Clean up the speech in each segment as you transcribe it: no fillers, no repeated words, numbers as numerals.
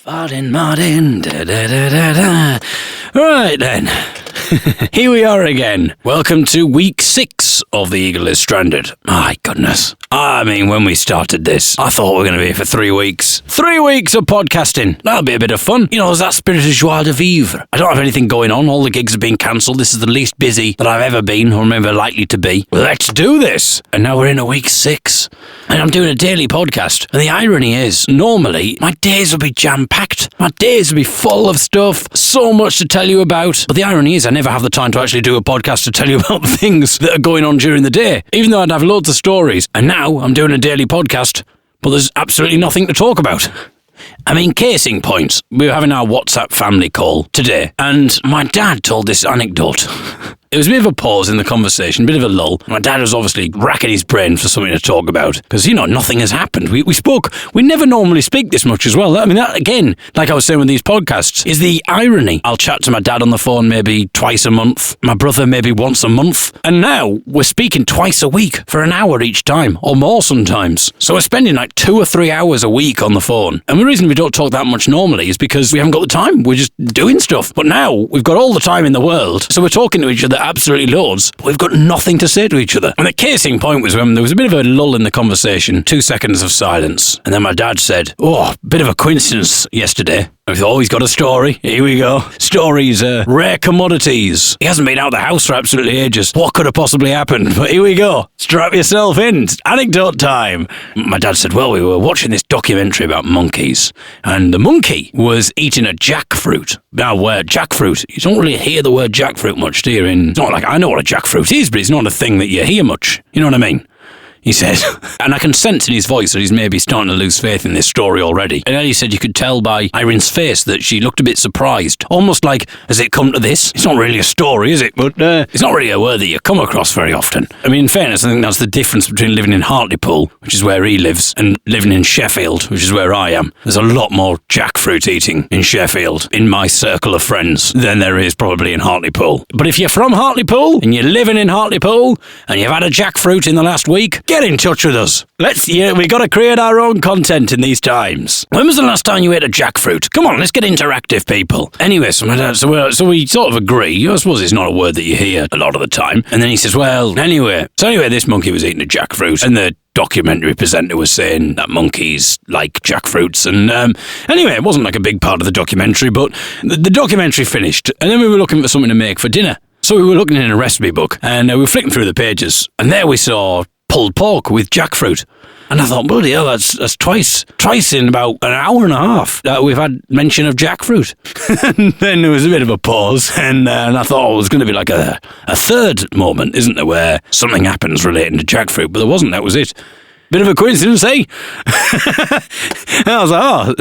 Martin, da-da-da-da-da. Right then, here we are again. Welcome to week 6 of The Eagle is Stranded. My goodness. I mean, when we started this, I thought we were going to be here for 3 weeks. 3 weeks of podcasting. That'll be a bit of fun. You know, there's that spirit of joie de vivre. I don't have anything going on. All the gigs have been cancelled. This is the least busy that I've ever been or ever likely to be. Let's do this. And now we're in a week 6. And I'm doing a daily podcast. And the irony is, normally, my days would be jam-packed. My days would be full of stuff. So much to tell you about. But the irony is, I never have the time to actually do a podcast to tell you about the things that are going on during the day. Even though I'd have loads of stories. And now I'm doing a daily podcast, but there's absolutely nothing to talk about. I mean, casing point, we were having our WhatsApp family call today, and my dad told this anecdote. It was a bit of a pause in the conversation, a bit of a lull. My dad was obviously racking his brain for something to talk about, because, you know, nothing has happened. We never normally speak this much as well. I mean, that, again, like I was saying with these podcasts, is the irony. I'll chat to my dad on the phone maybe twice a month, my brother maybe once a month, and now we're speaking twice a week for an hour each time, or more sometimes. So we're spending like 2 or 3 hours a week on the phone. And the reason we don't talk that much normally is because we haven't got the time. We're just doing stuff. But now we've got all the time in the world, so we're talking to each other absolutely loads, but we've got nothing to say to each other. And the casing point was when there was a bit of a lull in the conversation, 2 seconds of silence, and then my dad said, "Oh, bit of a coincidence yesterday." I thought, oh, he's got a story. Here we go. Stories are rare commodities. He hasn't been out of the house for absolutely ages. What could have possibly happened? But here we go. Strap yourself in. It's anecdote time. My dad said, well, we were watching this documentary about monkeys, and the monkey was eating a jackfruit. Now, jackfruit, you don't really hear the word jackfruit much, do you? It's not like I know what a jackfruit is, but it's not a thing that you hear much. You know what I mean? He said, and I can sense in his voice that he's maybe starting to lose faith in this story already. And then he said you could tell by Irene's face that she looked a bit surprised. Almost like, has it come to this? It's not really a story, is it? But it's not really a word that you come across very often. I mean, in fairness, I think that's the difference between living in Hartlepool, which is where he lives, and living in Sheffield, which is where I am. There's a lot more jackfruit eating in Sheffield, in my circle of friends, than there is probably in Hartlepool. But if you're from Hartlepool, and you're living in Hartlepool, and you've had a jackfruit in the last week, get in touch with us. We got to create our own content in these times. When was the last time you ate a jackfruit? Come on, let's get interactive, people. Anyway, so we sort of agree. I suppose it's not a word that you hear a lot of the time. And then he says, well, anyway, this monkey was eating a jackfruit, and the documentary presenter was saying that monkeys like jackfruits, and anyway, it wasn't like a big part of the documentary, but the documentary finished, and then we were looking for something to make for dinner. So we were looking in a recipe book, and we were flicking through the pages, and there we saw pulled pork with jackfruit. And I thought, bloody hell, that's twice in about an hour and a half that we've had mention of jackfruit. And then there was a bit of a pause, and I thought it was going to be like a third moment, isn't there, where something happens relating to jackfruit, but there wasn't. That was it. Bit of a coincidence, eh? And I was like, oh,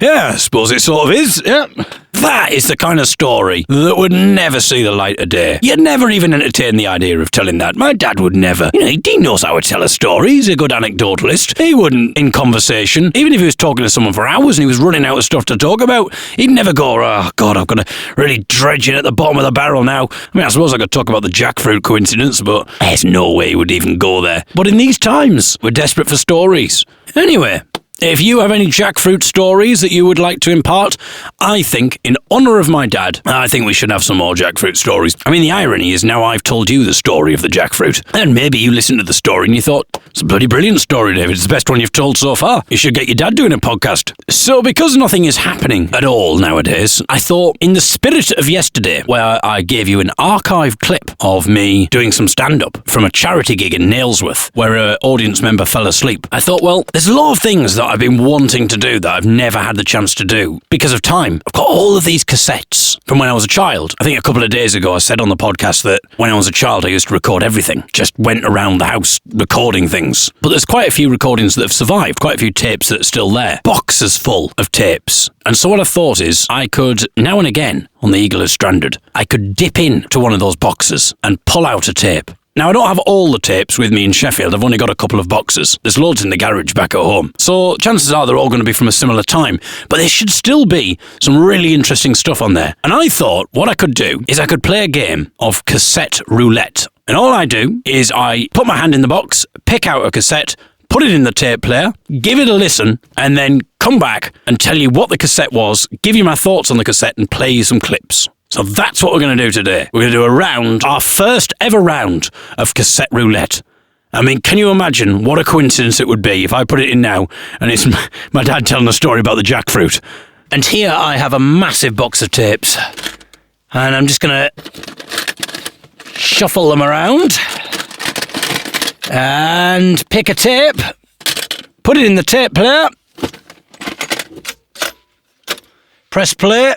yeah, I suppose it sort of is, yeah. That is the kind of story that would never see the light of day. You'd never even entertain the idea of telling that. My dad would never. You know, he knows how to tell a story. He's a good anecdotalist. He wouldn't, in conversation, even if he was talking to someone for hours and he was running out of stuff to talk about, he'd never go, oh, God, I've got to really dredge in at the bottom of the barrel now. I mean, I suppose I could talk about the jackfruit coincidence, but there's no way he would even go there. But in these times, we're desperate for stories. Anyway, if you have any jackfruit stories that you would like to impart, I think, in honour of my dad, I think we should have some more jackfruit stories. I mean, the irony is now I've told you the story of the jackfruit. And maybe you listened to the story and you thought, it's a bloody brilliant story, David. It's the best one you've told so far. You should get your dad doing a podcast. So because nothing is happening at all nowadays, I thought, in the spirit of yesterday, where I gave you an archived clip of me doing some stand-up from a charity gig in Nailsworth, where an audience member fell asleep, I thought, well, there's a lot of things that I've been wanting to do that I've never had the chance to do because of time. I've got all of these cassettes from when I was a child. I think a couple of days ago I said on the podcast that when I was a child I used to record everything. Just went around the house recording things. But there's quite a few recordings that have survived, quite a few tapes that are still there. Boxes full of tapes. And so what I thought is I could, now and again, on The Eagle is Stranded, I could dip into one of those boxes and pull out a tape. Now, I don't have all the tapes with me in Sheffield. I've only got a couple of boxes. There's loads in the garage back at home. So chances are they're all going to be from a similar time. But there should still be some really interesting stuff on there. And I thought what I could do is I could play a game of cassette roulette. And all I do is I put my hand in the box, pick out a cassette, put it in the tape player, give it a listen, and then come back and tell you what the cassette was, give you my thoughts on the cassette, and play you some clips. So that's what we're going to do today. We're going to do a round, our first ever round of Cassette Roulette. I mean, can you imagine what a coincidence it would be if I put it in now and it's my dad telling a story about the Jackfruit. And here I have a massive box of tapes. And I'm just going to shuffle them around and pick a tape, put it in the tape player, press play,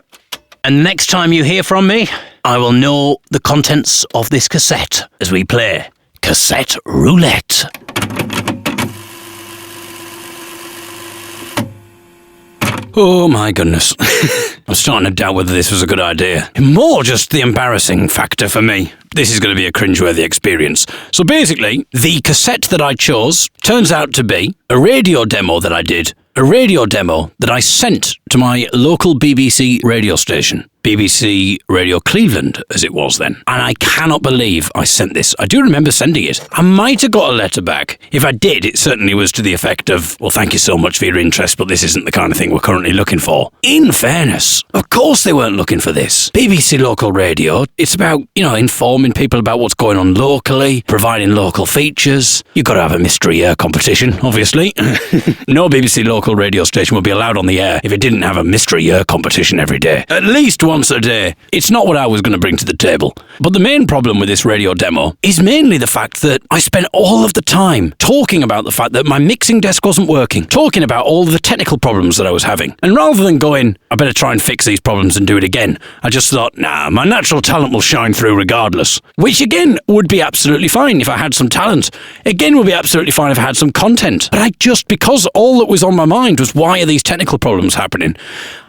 and next time you hear from me, I will know the contents of this cassette as we play Cassette Roulette. Oh my goodness. I'm starting to doubt whether this was a good idea. More just the embarrassing factor for me. This is going to be a cringeworthy experience. So basically, the cassette that I chose turns out to be a radio demo that I did. A radio demo that I sent to my local BBC radio station. BBC Radio Cleveland, as it was then. And I cannot believe I sent this. I do remember sending it. I might have got a letter back. If I did, it certainly was to the effect of, well, thank you so much for your interest, but this isn't the kind of thing we're currently looking for. In fairness, of course they weren't looking for this. BBC Local Radio, it's about, informing people about what's going on locally, providing local features. You've got to have a mystery competition, obviously. No BBC Local Radio station would be allowed on the air if it didn't have a mystery competition every day. At least once a day. It's not what I was going to bring to the table. But the main problem with this radio demo is mainly the fact that I spent all of the time talking about the fact that my mixing desk wasn't working, talking about all of the technical problems that I was having. And rather than going, I better try and fix these problems and do it again, I just thought, nah, my natural talent will shine through regardless. Which again would be absolutely fine if I had some talent. Again would be absolutely fine if I had some content. But because all that was on my mind was, why are these technical problems happening?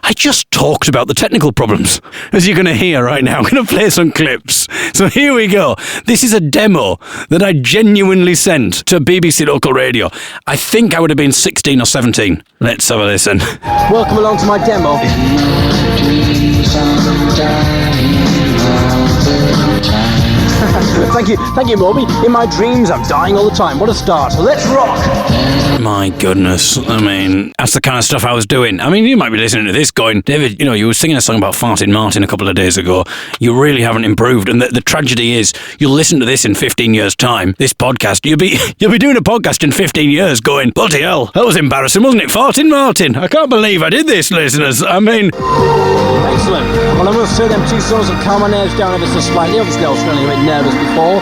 I just talked about the technical problems, as you're going to hear right now. I'm going to play some clips. So here we go. This is a demo that I genuinely sent to BBC Local Radio. I think I would have been 16 or 17. Let's have a listen. Welcome along to my demo. Thank you, Moby. In my dreams, I'm dying all the time. What a start. Let's rock. My goodness. I mean, that's the kind of stuff I was doing. I mean, you might be listening to this going, David, you were singing a song about farting Martin a couple of days ago. You really haven't improved. And the tragedy is, you'll listen to this in 15 years' time, this podcast. You'll be doing a podcast in 15 years going, bloody hell, that was embarrassing, wasn't it? Farting Martin. I can't believe I did this, listeners. I mean... Excellent. Well, I must say them two songs have calmed my nerves down ever so slightly. Obviously, I was feeling a bit nervous before.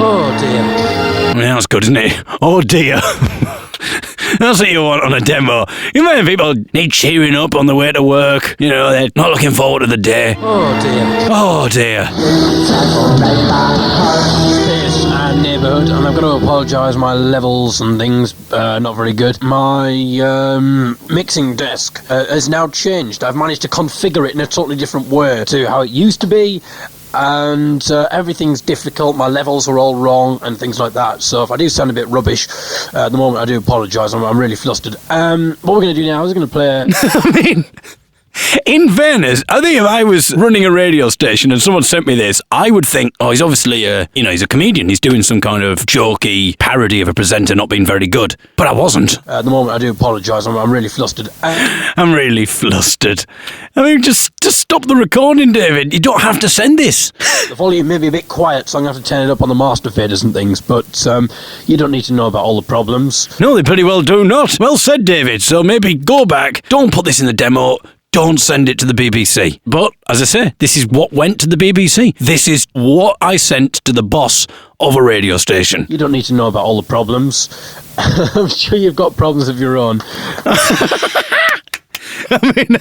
Oh, dear. Yeah, that's good, isn't it? Oh, dear. That's what you want on a demo. You imagine people need cheering up on the way to work. They're not looking forward to the day. Oh, dear. Oh, dear. Space and neighbourhood, and I've got to apologise, my levels and things not very good. My mixing desk has now changed. I've managed to configure it in a totally different way to how it used to be. And everything's difficult, my levels are all wrong and things like that, so if I do sound a bit rubbish at the moment, I do apologise. I'm really flustered. What we're going to do now is we're going to play I mean, in fairness, I think if I was running a radio station and someone sent me this, I would think, oh, he's obviously he's a comedian, he's doing some kind of jokey parody of a presenter not being very good. But I wasn't. At the moment, I do apologise. I'm really flustered. I'm really flustered. I mean, just stop the recording, David. You don't have to send this. The volume may be a bit quiet, so I'm going to have to turn it up on the master faders and things, but you don't need to know about all the problems. No, they pretty well do not. Well said, David. So maybe go back, don't put this in the demo, don't send it to the BBC. But, as I say, this is what went to the BBC. This is what I sent to the boss of a radio station. You don't need to know about all the problems. I'm sure you've got problems of your own. I mean,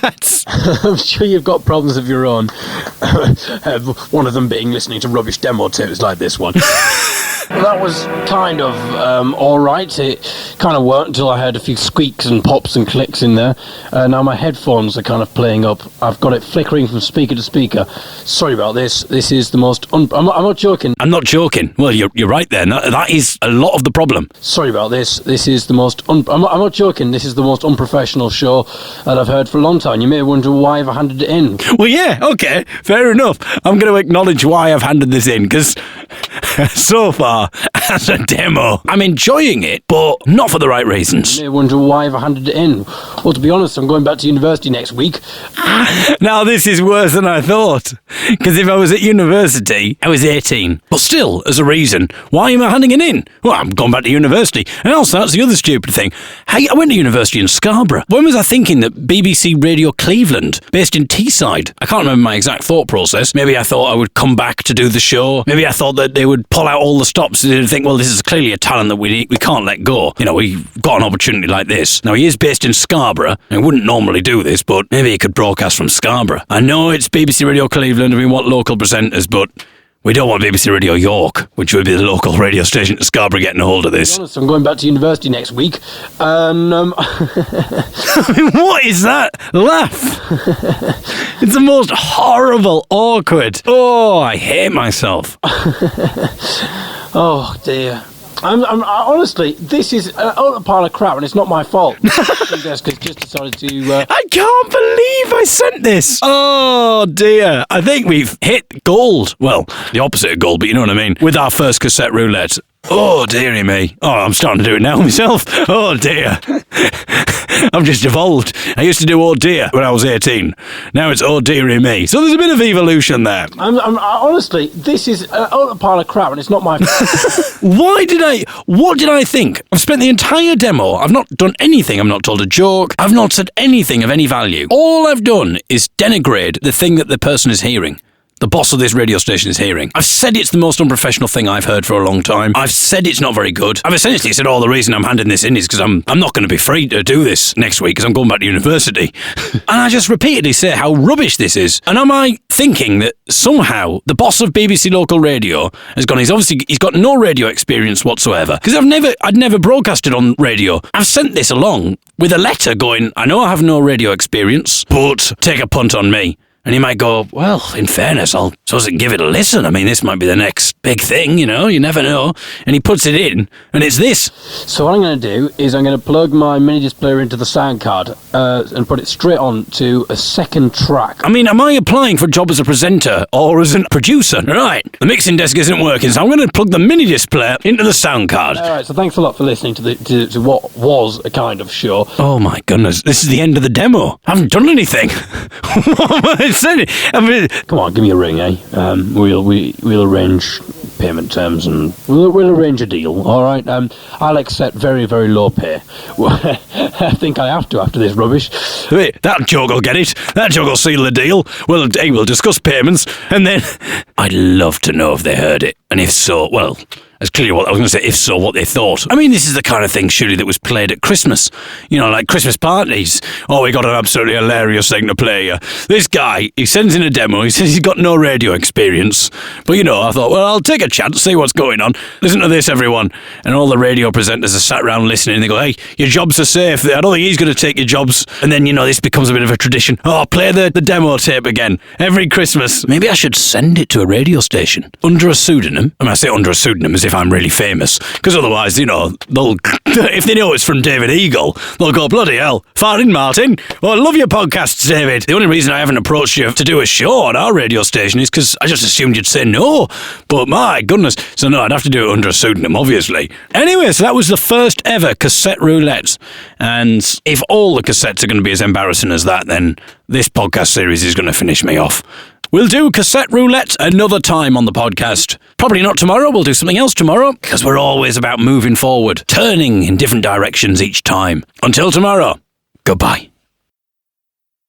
I'm sure you've got problems of your own. One of them being listening to rubbish demo tapes like this one. Well, that was kind of alright. It kind of worked until I heard a few squeaks and pops and clicks in there. Now my headphones are kind of playing up. I've got it flickering from speaker to speaker. Sorry about this. This is the most... I'm not joking. I'm not joking. Well, you're right there. That is a lot of the problem. Sorry about this. This is the most... I'm not joking. This is the most unprofessional show that I've heard for a long time. You may wonder why I've handed it in. Well, yeah, okay. Fair enough. I'm going to acknowledge why I've handed this in, because... so far as a demo. I'm enjoying it, but not for the right reasons. You may wonder why I've handed it in. Well, to be honest, I'm going back to university next week. Now, this is worse than I thought. Because if I was at university, I was 18. But still, as a reason, why am I handing it in? Well, I'm going back to university. And also, that's the other stupid thing. Hey, I went to university in Scarborough. When was I thinking that BBC Radio Cleveland, based in Teesside? I can't remember my exact thought process. Maybe I thought I would come back to do the show. Maybe I thought that they would pull out all the stops and think, well, this is clearly a talent that we can't let go. You know, we've got an opportunity like this. Now, he is based in Scarborough. I wouldn't normally do this, but maybe he could broadcast from Scarborough. I know it's BBC Radio Cleveland and we want local presenters, but we don't want BBC Radio York, which would be the local radio station in Scarborough, getting a hold of this. To be honest, I'm going back to university next week. And, I mean, what is that laugh? It's the most horrible, awkward. Oh, I hate myself. Oh, dear. I'm honestly, this is a pile of crap, and it's not my fault. Desk has just decided to. I can't believe I sent this. Oh dear! I think we've hit gold. Well, the opposite of gold, but you know what I mean. With our first cassette roulette. Oh dearie me! Oh, I'm starting to do it now myself. Oh dear! I've just evolved. I used to do oh dear when I was 18. Now it's oh dearie me. So there's a bit of evolution there. Honestly, this is a pile of crap, and it's not my fault. What did I think? I've spent the entire demo. I've not done anything. I've not told a joke. I've not said anything of any value. All I've done is denigrate the thing that the person is hearing. The boss of this radio station is hearing. I've said it's the most unprofessional thing I've heard for a long time. I've said it's not very good. I've essentially said, the reason I'm handing this in is because I'm not going to be free to do this next week because I'm going back to university. And I just repeatedly say how rubbish this is. And am I thinking that somehow the boss of BBC Local Radio has gone, he's got no radio experience whatsoever. Because I'd never broadcasted on radio. I've sent this along with a letter going, I know I have no radio experience, but take a punt on me. And he might go, well, in fairness, I'll suppose give it a listen. I mean, this might be the next big thing, you never know. And he puts it in, and it's this. So what I'm going to do is I'm going to plug my mini disc player into the sound card and put it straight on to a second track. I mean, am I applying for a job as a presenter or as a producer? Right, the mixing desk isn't working, so I'm going to plug the mini disc player into the sound card. All right, so thanks a lot for listening to what was a kind of show. Oh my goodness, this is the end of the demo. I haven't done anything. What am I saying? Come on, give me a ring, eh? We'll arrange payment terms and we'll arrange a deal. All right. I'll accept very, very low pay. Well, I think I have to after this rubbish. Wait, that joke will get it. That joke will seal the deal. We'll discuss payments, and then I'd love to know if they heard it, and if so, well. That's clearly what I was going to say, if so, what they thought. I mean, this is the kind of thing, surely, that was played at Christmas. Like Christmas parties. Oh, we got an absolutely hilarious thing to play. This guy, he sends in a demo, he says he's got no radio experience. But, I thought, well, I'll take a chance, see what's going on. Listen to this, everyone. And all the radio presenters are sat around listening, and they go, hey, your jobs are safe. I don't think he's going to take your jobs. And then, this becomes a bit of a tradition. Oh, play the demo tape again. Every Christmas. Maybe I should send it to a radio station. Under a pseudonym. I say under a pseudonym as if I'm really famous, because otherwise, they'll if they know it's from David Eagle, they'll go, bloody hell, far in, Martin. Well, I love your podcasts, David. The only reason I haven't approached you to do a show on our radio station is because I just assumed you'd say no. But my goodness, so no, I'd have to do it under a pseudonym, obviously. Anyway, so that was the first ever cassette roulette, and if all the cassettes are going to be as embarrassing as that, then this podcast series is going to finish me off. We'll do cassette roulette another time on the podcast. Probably not tomorrow, we'll do something else tomorrow, because we're always about moving forward, turning in different directions each time. Until tomorrow, goodbye.